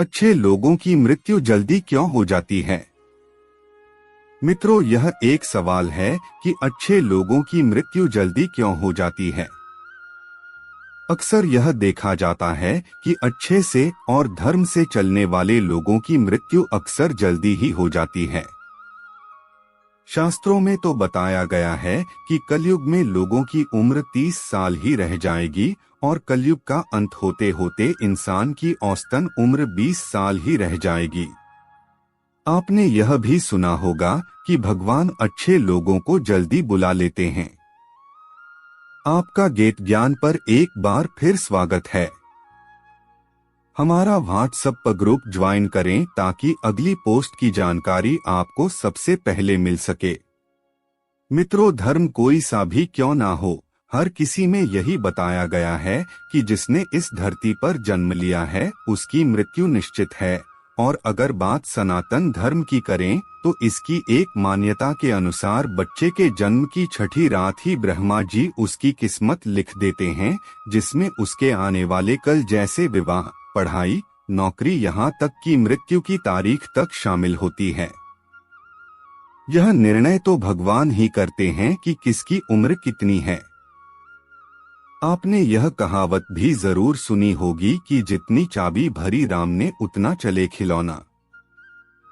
अच्छे लोगों की मृत्यु जल्दी क्यों हो जाती है? मित्रों, यह एक सवाल है कि अच्छे लोगों की मृत्यु जल्दी क्यों हो जाती है। अक्सर यह देखा जाता है कि अच्छे से और धर्म से चलने वाले लोगों की मृत्यु अक्सर जल्दी ही हो जाती है। शास्त्रों में तो बताया गया है कि कलयुग में लोगों की उम्र 30 साल ही रह जाएगी और कलयुग का अंत होते होते इंसान की औसतन उम्र 20 साल ही रह जाएगी। आपने यह भी सुना होगा कि भगवान अच्छे लोगों को जल्दी बुला लेते हैं। आपका गेट ज्ञान पर एक बार फिर स्वागत है। हमारा व्हाट्सएप ग्रुप ज्वाइन करें ताकि अगली पोस्ट की जानकारी आपको सबसे पहले मिल सके। मित्रों, धर्म कोई सा भी क्यों ना हो, हर किसी में यही बताया गया है कि जिसने इस धरती पर जन्म लिया है उसकी मृत्यु निश्चित है। और अगर बात सनातन धर्म की करें तो इसकी एक मान्यता के अनुसार बच्चे के जन्म की छठी रात ही ब्रह्मा जी उसकी किस्मत लिख देते हैं, जिसमें उसके आने वाले कल जैसे विवाह, पढ़ाई, नौकरी, यहाँ तक कि मृत्यु की तारीख तक शामिल होती है। यह निर्णय तो भगवान ही करते हैं कि किसकी उम्र कितनी है। आपने यह कहावत भी जरूर सुनी होगी कि जितनी चाबी भरी राम ने उतना चले खिलौना।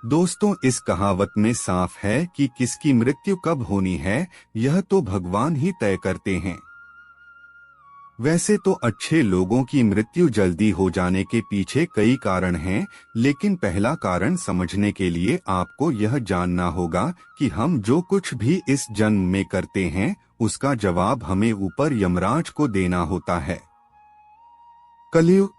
दोस्तों, इस कहावत में साफ है कि किसकी मृत्यु कब होनी है यह तो भगवान ही तय करते हैं। वैसे तो अच्छे लोगों की मृत्यु जल्दी हो जाने के पीछे कई कारण हैं, लेकिन पहला कारण समझने के लिए आपको यह जानना होगा कि हम जो कुछ भी इस जन्म में करते हैं उसका जवाब हमें ऊपर यमराज को देना होता है। कलयुग,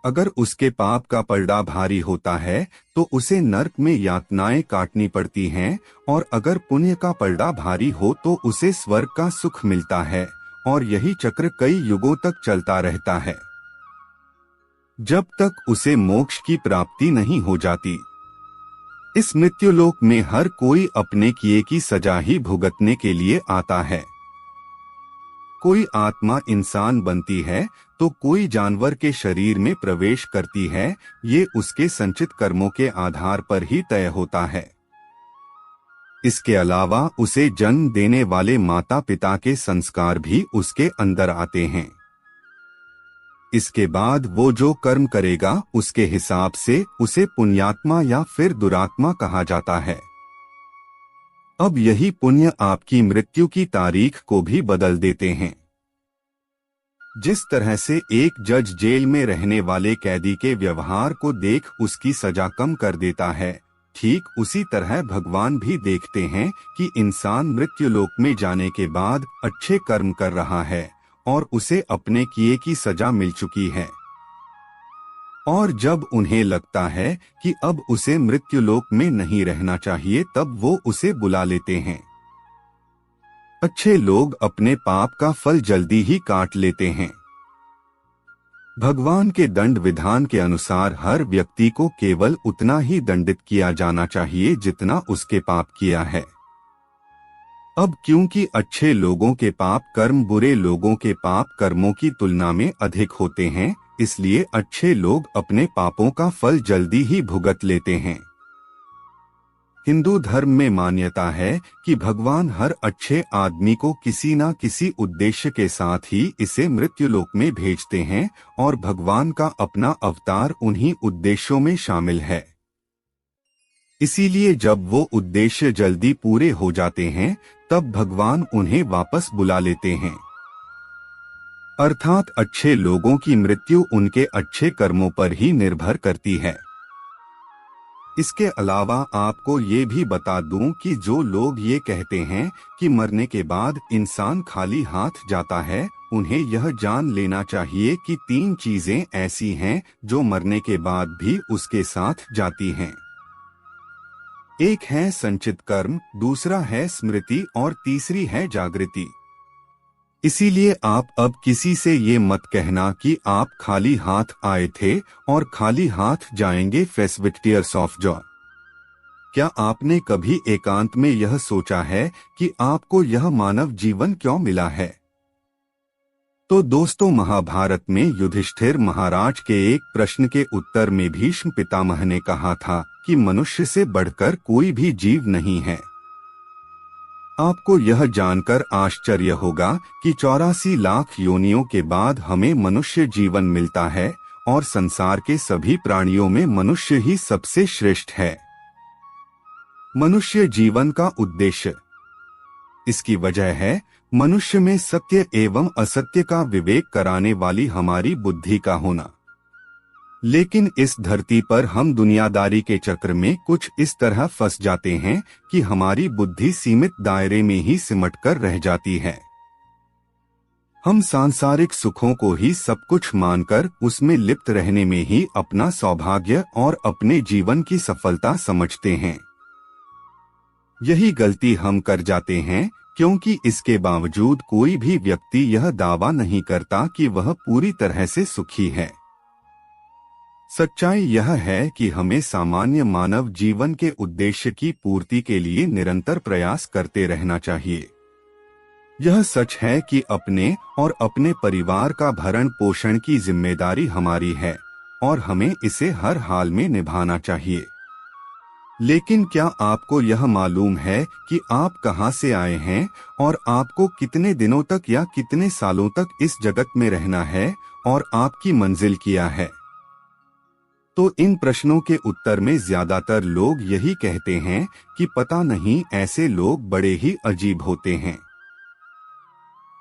अगर उसके पाप का पलड़ा भारी होता है तो उसे नरक में यातनाएं काटनी पड़ती हैं, और अगर पुण्य का पलड़ा भारी हो तो उसे स्वर्ग का सुख मिलता है, और यही चक्र कई युगों तक चलता रहता है जब तक उसे मोक्ष की प्राप्ति नहीं हो जाती। इस मृत्युलोक में हर कोई अपने किए की सजा ही भुगतने के लिए आता है। कोई आत्मा इंसान बनती है तो कोई जानवर के शरीर में प्रवेश करती है, ये उसके संचित कर्मों के आधार पर ही तय होता है। इसके अलावा उसे जन्म देने वाले माता पिता के संस्कार भी उसके अंदर आते हैं। इसके बाद वो जो कर्म करेगा उसके हिसाब से उसे पुण्यात्मा या फिर दुरात्मा कहा जाता है। अब यही पुण्य आपकी मृत्यु की तारीख को भी बदल देते हैं। जिस तरह से एक जज जेल में रहने वाले कैदी के व्यवहार को देख उसकी सजा कम कर देता है, ठीक उसी तरह भगवान भी देखते हैं कि इंसान मृत्युलोक में जाने के बाद अच्छे कर्म कर रहा है और उसे अपने किए की सजा मिल चुकी है। और जब उन्हें लगता है कि अब उसे मृत्युलोक में नहीं रहना चाहिए तब वो उसे बुला लेते हैं। अच्छे लोग अपने पाप का फल जल्दी ही काट लेते हैं। भगवान के दंड विधान के अनुसार हर व्यक्ति को केवल उतना ही दंडित किया जाना चाहिए जितना उसके पाप किया है। अब क्योंकि अच्छे लोगों के पाप कर्म बुरे लोगों के पाप कर्मों की तुलना में अधिक होते हैं, इसलिए अच्छे लोग अपने पापों का फल जल्दी ही भुगत लेते हैं। हिंदू धर्म में मान्यता है कि भगवान हर अच्छे आदमी को किसी न किसी उद्देश्य के साथ ही इसे मृत्युलोक में भेजते हैं, और भगवान का अपना अवतार उन्हीं उद्देश्यों में शामिल है। इसीलिए जब वो उद्देश्य जल्दी पूरे हो जाते हैं तब भगवान उन्हें वापस बुला लेते हैं। अर्थात अच्छे लोगों की मृत्यु उनके अच्छे कर्मों पर ही निर्भर करती है। इसके अलावा आपको ये भी बता दूं कि जो लोग ये कहते हैं कि मरने के बाद इंसान खाली हाथ जाता है, उन्हें यह जान लेना चाहिए कि 3 चीजें ऐसी हैं जो मरने के बाद भी उसके साथ जाती हैं। एक है संचित कर्म, दूसरा है स्मृति और तीसरी है जागृति। इसीलिए आप अब किसी से ये मत कहना कि आप खाली हाथ आए थे और खाली हाथ जाएंगे। Face with tears of Joy. क्या आपने कभी एकांत में यह सोचा है कि आपको यह मानव जीवन क्यों मिला है? तो दोस्तों, महाभारत में युधिष्ठिर महाराज के एक प्रश्न के उत्तर में भीष्म पितामह ने कहा था कि मनुष्य से बढ़कर कोई भी जीव नहीं है। आपको यह जानकर आश्चर्य होगा कि 84 लाख योनियों के बाद हमें मनुष्य जीवन मिलता है और संसार के सभी प्राणियों में मनुष्य ही सबसे श्रेष्ठ है। मनुष्य जीवन का उद्देश्य, इसकी वजह है मनुष्य में सत्य एवं असत्य का विवेक कराने वाली हमारी बुद्धि का होना। लेकिन इस धरती पर हम दुनियादारी के चक्र में कुछ इस तरह फंस जाते हैं कि हमारी बुद्धि सीमित दायरे में ही सिमटकर रह जाती है। हम सांसारिक सुखों को ही सब कुछ मानकर उसमें लिप्त रहने में ही अपना सौभाग्य और अपने जीवन की सफलता समझते हैं। यही गलती हम कर जाते हैं, क्योंकि इसके बावजूद कोई भी व्यक्ति यह दावा नहीं करता कि वह पूरी तरह से सुखी है। सच्चाई यह है कि हमें सामान्य मानव जीवन के उद्देश्य की पूर्ति के लिए निरंतर प्रयास करते रहना चाहिए। यह सच है कि अपने और अपने परिवार का भरण पोषण की जिम्मेदारी हमारी है और हमें इसे हर हाल में निभाना चाहिए। लेकिन क्या आपको यह मालूम है कि आप कहां से आए हैं और आपको कितने दिनों तक या कितने सालों तक इस जगत में रहना है और आपकी मंजिल क्या है? तो इन प्रश्नों के उत्तर में ज्यादातर लोग यही कहते हैं कि पता नहीं, ऐसे लोग बड़े ही अजीब होते हैं।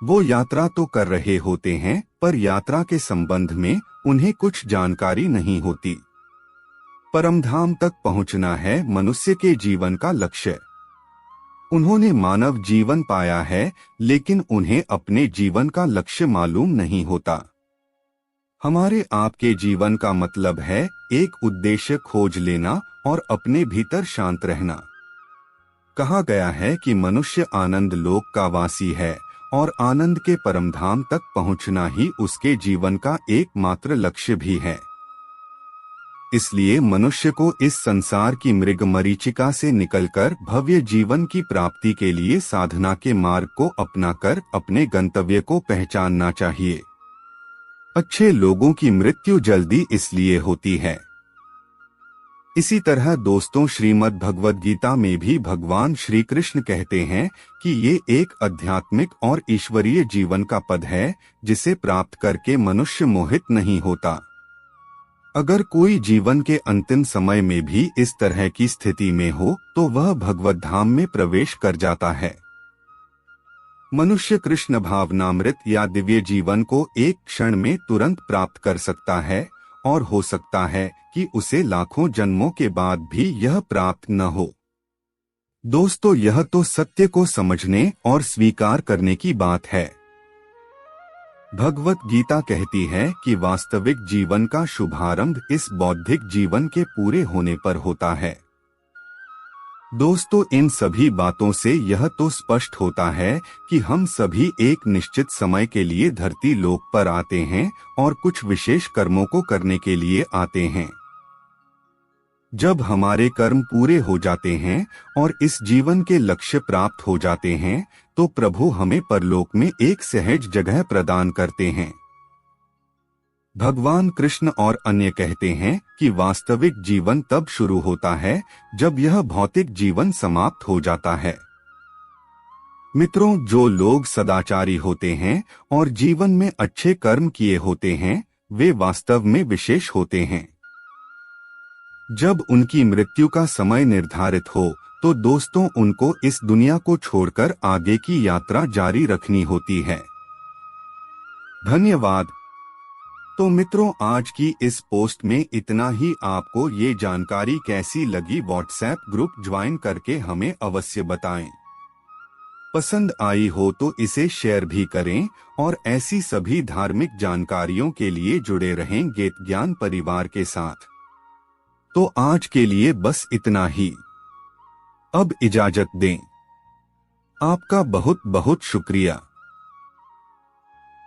वो यात्रा तो कर रहे होते हैं, पर यात्रा के संबंध में उन्हें कुछ जानकारी नहीं होती। परमधाम तक पहुंचना है मनुष्य के जीवन का लक्ष्य। उन्होंने मानव जीवन पाया है, लेकिन उन्हें अपने जीवन का लक्ष्य मालूम नहीं होता। हमारे आपके जीवन का मतलब है एक उद्देश्य खोज लेना और अपने भीतर शांत रहना। कहा गया है कि मनुष्य आनंद लोक का वासी है और आनंद के परमधाम तक पहुंचना ही उसके जीवन का एकमात्र लक्ष्य भी है। इसलिए मनुष्य को इस संसार की मृग मरीचिका से निकलकर भव्य जीवन की प्राप्ति के लिए साधना के मार्ग को अपनाकर अपने गंतव्य को पहचानना चाहिए। अच्छे लोगों की मृत्यु जल्दी इसलिए होती है। इसी तरह दोस्तों, श्रीमद् भगवद गीता में भी भगवान श्री कृष्ण कहते हैं कि ये एक आध्यात्मिक और ईश्वरीय जीवन का पद है, जिसे प्राप्त करके मनुष्य मोहित नहीं होता। अगर कोई जीवन के अंतिम समय में भी इस तरह की स्थिति में हो तो वह भगवद धाम में प्रवेश कर जाता है। मनुष्य कृष्ण भावनामृत या दिव्य जीवन को एक क्षण में तुरंत प्राप्त कर सकता है और हो सकता है कि उसे लाखों जन्मों के बाद भी यह प्राप्त न हो। दोस्तों, यह तो सत्य को समझने और स्वीकार करने की बात है। भगवत गीता कहती है कि वास्तविक जीवन का शुभारंभ इस बौद्धिक जीवन के पूरे होने पर होता है। दोस्तों, इन सभी बातों से यह तो स्पष्ट होता है कि हम सभी एक निश्चित समय के लिए धरती लोक पर आते हैं और कुछ विशेष कर्मों को करने के लिए आते हैं। जब हमारे कर्म पूरे हो जाते हैं और इस जीवन के लक्ष्य प्राप्त हो जाते हैं, तो प्रभु हमें परलोक में एक सहज जगह प्रदान करते हैं। भगवान कृष्ण और अन्य कहते हैं कि वास्तविक जीवन तब शुरू होता है जब यह भौतिक जीवन समाप्त हो जाता है। मित्रों, जो लोग सदाचारी होते हैं और जीवन में अच्छे कर्म किए होते हैं, वे वास्तव में विशेष होते हैं। जब उनकी मृत्यु का समय निर्धारित हो तो दोस्तों, उनको इस दुनिया को छोड़कर आगे की यात्रा जारी रखनी होती है। धन्यवाद। तो मित्रों, आज की इस पोस्ट में इतना ही। आपको ये जानकारी कैसी लगी, व्हाट्सएप ग्रुप ज्वाइन करके हमें अवश्य बताएं। पसंद आई हो तो इसे शेयर भी करें और ऐसी सभी धार्मिक जानकारियों के लिए जुड़े रहें गीत ज्ञान परिवार के साथ। तो आज के लिए बस इतना ही। अब इजाजत दें। आपका बहुत बहुत शुक्रिया।